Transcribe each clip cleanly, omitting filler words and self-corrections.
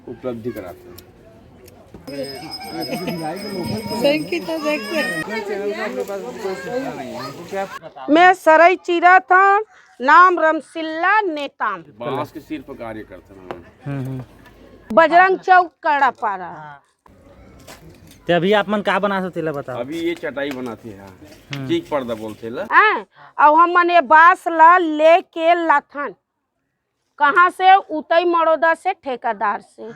उपलब्धि कराते हैं। मैं सरई चीरा था, नाम रमसिल्ला नेताम, बांस के सिर पर कार्य करते हैं। बजरंग चौक कड़ापारा। तो अभी आप मन का बना सकते ला बताओ। अभी ये चटाई बनाती है, चीक पर्दा बोलते ला। और हम ये बांस ला लेके लाथन कहाँ से, उतई मड़ोदा से, ठेकेदार से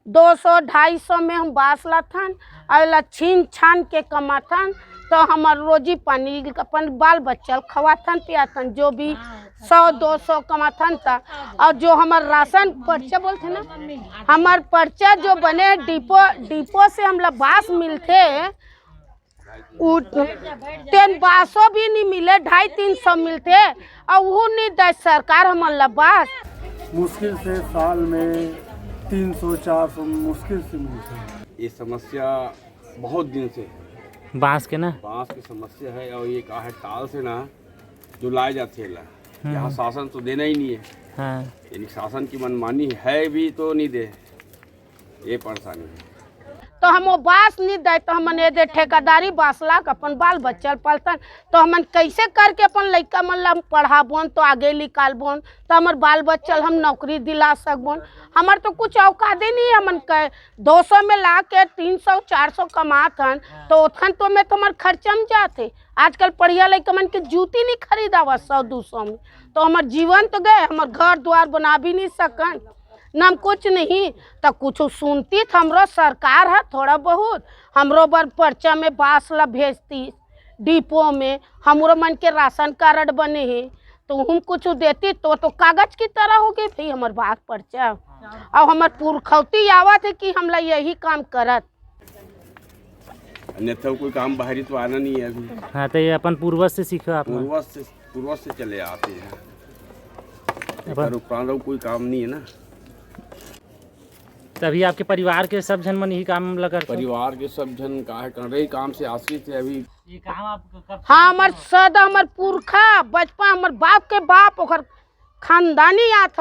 200-250 में हम बांस लाथन और छीन छान के कमाथन। तो हमार रोजी पानी अपन बाल बच्चा खवाथन पियाथन, जो भी 100-200 कमाथन था। और जो हमार राशन पर्चा बोलते ना, हमार पर्चा जो बने डिपो से हम लोग बांस मिलते, तेन बांसों भी नहीं मिले, 250-300 मिलते और वो नहीं दे सरकार हमार ला बांस। मुश्किल से साल में 300-400 मुश्किल से मिलते। ये समस्या बहुत दिन से है, बांस के ना, बांस की समस्या है। और ये कहा है टाल से ना जो लाए जाते हैं, यहाँ शासन तो देना ही नहीं है। हाँ। यानी शासन की मनमानी है भी तो नहीं दे, ये परेशानी है। तो हम वो बांस नहीं दे तो हमन ये दे ठेकेदारी बांस ला के अपन बाल बच्चा पलतन। तो हमन कैसे करके अपन लड़का मन ला पढ़ाबोन, तो आगे निकालबोन, तो हमार बाल बच्चा हम नौकरी दिला सकबोन। हमार तो कुछ औकात ही नहीं है। हमन के 200 में ला के 300-400 कमाथन, तो उथन तो में तो हमार खर्चा में जाते। आजकल पढ़िया लड़का मन के जूती नहीं खरीदावा 100-200 में, तो हमार जीवन तो गए, हमार घर द्वार बना भी नहीं सकन, नम कुछ नहीं। तो कुछ सुनती हमरो सरकार है, थोड़ा बहुत हमरो बर पर्चा में बांस ला भेजती डिपो में, हमरो मन के राशन कार्ड बने हैं, तो हम कुछ देती तो कागज की तरह हो गई भाई हमार बात पर्चा। और हमार पुरखौती आवत है कि हमला यही काम करत, अन्यथा कोई काम बाहरी तो आना नहीं है अभी। हाँ, तो ये अपन पूर्वज से सीखा आप। पूर्वज से चले आते हैं, उपरांत कोई काम नहीं है ना। तभी आपके परिवार के सब जन मन यही काम लगा, परिवार के सब जन काहे कर रहे काम से आश्रित है अभी। ये काम आप कब? हाँ, हमार सदा हमार पुरखा बचपन हमार बाप के बाप ओकर खानदानी आत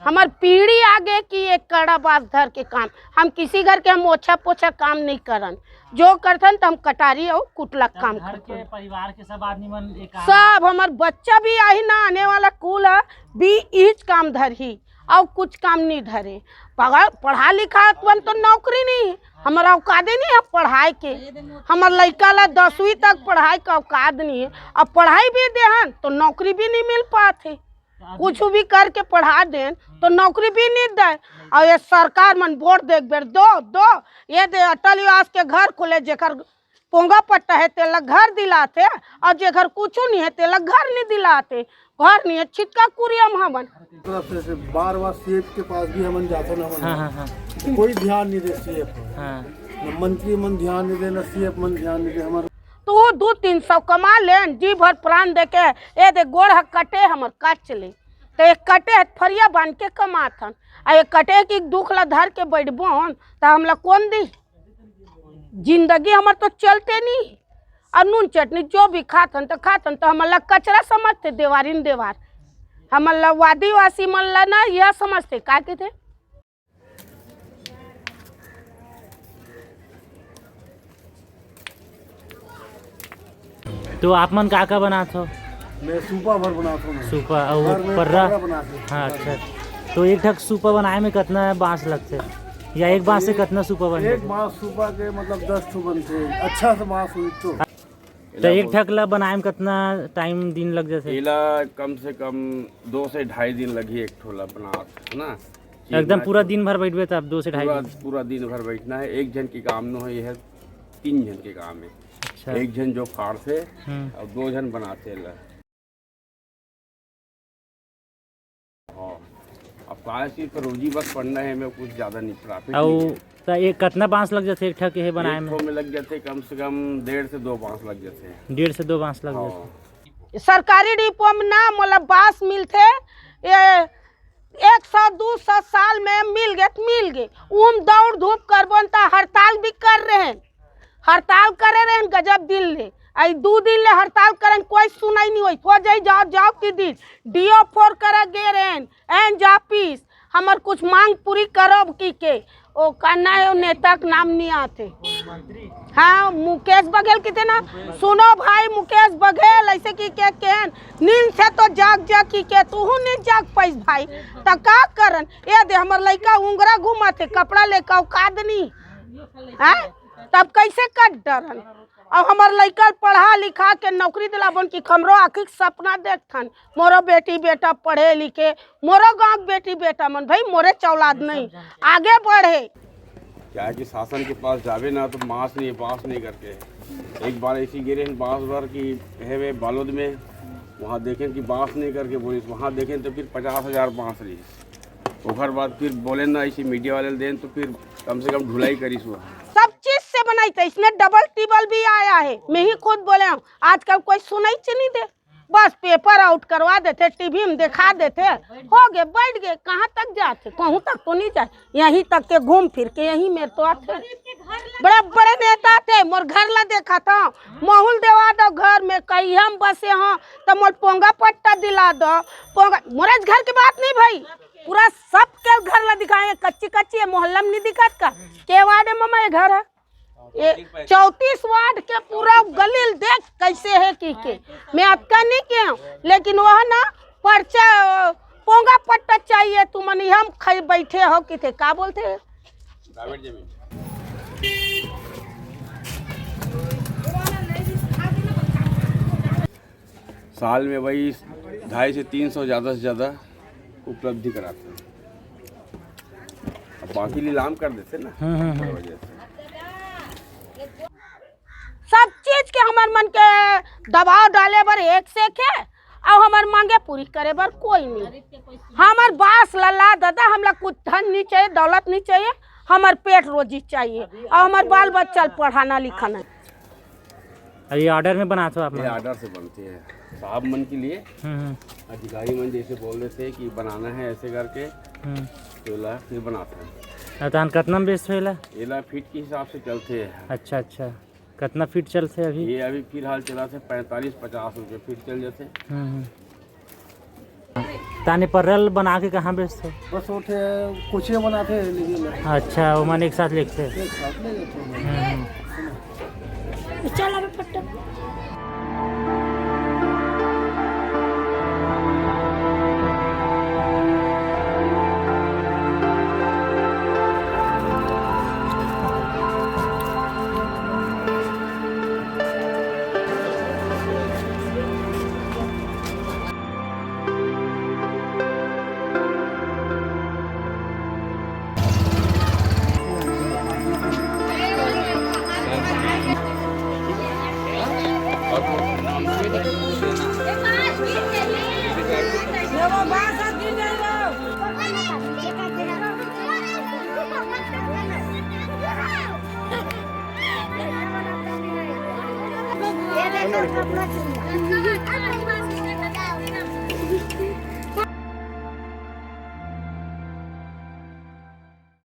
हमार पीढ़ी आगे की एक कड़ा बांस धर के काम। हम किसी घर के हम ओछा पोछा काम नहीं करन, जो करथन तो हम कटारी और कुटला काम करते। परिवार के सब आदमी मन सब हमार बच्चा भी आई ना आने वाला कुल है भी इच काम धरही और कुछ काम नहीं धरे। पढ़ा लिखा तो नौकरी नहीं, हमारा औकात नहीं है पढ़ाई के। हमार लड़का ला 10वीं तक पढ़ाई का औकात नहीं है, अब पढ़ाई भी देहन तो नौकरी भी नहीं मिल पाते। कुछ भी करके पढ़ा दें तो नौकरी भी नहीं दे। और ये सरकार मन वोट देख बेर दो ये दे अटल आवास के घर खोले, जेकर पोंगा पट्टा है तेला घर दिलाते, और जेकर कुछ नहीं है तेला घर नहीं दिलाते। घर नहीं है, छिटका कुरियम हमन तरफ से बार सीएफ के पास भी हमन जाते ना। हाँ। कोई ध्यान नहीं दे सीएफ। हाँ। न मंत्री मन ध्यान नहीं दे, न सीएफ मन ध्यान नहीं दे। हमारे तो वो 200-300 कमा लेन, जी भर प्राण दे के ये दे गोड़ कटे हमर काट चले, तो एक कटे फरिया बांध के कमाथन। आ एक कटे की दुख ला धर के बैठबोन तो हमला कौन दी? जिंदगी हमार तो चलते नहीं। और नून चटनी जो भी खाथन तो हमला कचरा समझते, देवारीन देवार हमला वादीवासी मन ला ना यह समझते का के थे। तो आप मन का बनाते हो? मैं सूपा भर बनाता हूँ। सूपा और पर्रा बनाते। हाँ, अच्छा। तो एक ठक सूपा बनाए में कितना बांस लगते, या एक बांस से कितना सूपा बनते? एक बांस सूपा के मतलब 10 ठो बनते, अच्छा से बांस हुई तो एक ठक ला बनाए में कितना टाइम दिन लग जाते? इला कम से कम 2 से 2.5 दिन लगी एक ठोला बना ना। एकदम पूरा दिन भर बैठबे तब 2 से 2.5 पूरा दिन भर बैठना है। एक जन की काम न हो, ये है 3 जन के काम है। अच्छा। एक जन जो फाड़ते और 2 जन बनाते ला। अब कहा चीज पर रोजी बस पढ़ना है, मैं कुछ ज्यादा नहीं प्रॉफिट। और तो एक कितना बांस लग जाते एक ठक है बनाए में? लग जाते कम से कम 1.5 से 2 बांस लग जाते हैं। 1.5 से 2 बांस लग जाते। सरकारी डिपो में ना मोला बांस मिलते, ये 100-200 साल में मिल गए। उम दौड़ धूप करबन तो हड़ताल भी कर रहे हैं, गजब दिल ले आई 2 दिन ले हड़ताल करन कोई सुनाई नहीं होई हो जाई जाओ की दिन डीओ 4 कर गेरेन एन जापीस हमर कुछ मांग पूरी करब की के ओ कहना है नेता का नाम नहीं आते हाँ मुकेश बघेल किते ना सुनो भाई मुकेश बघेल ऐसे की के केहन नींद से तो जाग की के तू नहीं जाग पाइस भाई त का करन ये दे हमर लइका उंगरा घुमाते कपड़ा लेके औकात नहीं हैं तब कैसे कट डरन और हमार लइका पढ़ा लिखा के नौकरी दिलाबन की हमरो आखिर सपना देखथन मोरो बेटी बेटा पढ़े लिखे मोरो गांव बेटी बेटा मन भाई मोरे चौलाद नहीं आगे बढ़े क्या है कि शासन के पास जावे ना तो पास नहीं करके एक बार ऐसी गिरे बांस भर की है वे बालोद में वहाँ देखें कि बांस नहीं करके बोली वहाँ देखें तो फिर 50,000 बांस रही ओखर बाद फिर बोले ना ऐसी मीडिया वाले दें तो फिर कम से कम ढुलाई करी सुहा सब चीज से बनाई थी इसमें डबल टिबल भी आया है मैं ही खुद बोले हूँ आजकल कोई सुनाई नहीं दे बस पेपर आउट करवा देते टीवी में दिखा देते हो गए बैठ गए कहाँ तक जाते कहूँ तक तो नहीं जाए यहीं तक के घूम फिर के यहीं मेरे तो आते बड़े बड़े नेता थे मोर घर ला देखा था माहौल देवा दो घर में कहीं हम बसे हाँ तो मोर पोंगा पट्टा दिला दो पोंगा मोरे घर की बात नहीं भाई पूरा सब के घर ला दिखाए कच्ची है मोहल्ला में नहीं दिखात का के वार्ड में मैं घर है ये 34 वार्ड के पूरा गली देख कैसे है की के मैं आपका नहीं किया लेकिन वह ना पर्चा पोंगा पट्टा चाहिए तुम हम खई बैठे हो कि थे का बोलते हैं प्राइवेट जमीन साल में वही 250 से 300 ज़्यादा से ज़्यादा उपलब्धि कराते हैं अब बाकी नीलाम कर देते ना वजह से सब चीज के हमार मन के दबाव डाले बर एक से के और हमार मांगे पूरी करे बर कोई नहीं हमार बास लल्ला दादा हमला कुछ धन नहीं चाहिए दौलत नहीं चाहिए हमार पेट रोजी चाहिए और हमार बाल बच्चा पढ़ाना लिखाना ये ऑर्डर में बनाते हो आप ये ऑर्डर से बनते हैं साहब मन के लिए अधिकारी मन जैसे बोल रहे थे कि बनाना है ऐसे करके तो ला फिर बनाते हैं अतन कितना में बेचते हो ये ला फीट के हिसाब से चलते हैं अच्छा अच्छा कितना फीट चलते अभी ये अभी फिलहाल चला थे 45-50 रुपये फीट चल जाते ताने परल बना के कहाँ बेचते हो बस उठे कुछ ही बनाते हैं लेकिन अच्छा वो मन एक साथ लिखते एक साथ ले लेते हैं चल अबे पट्टा और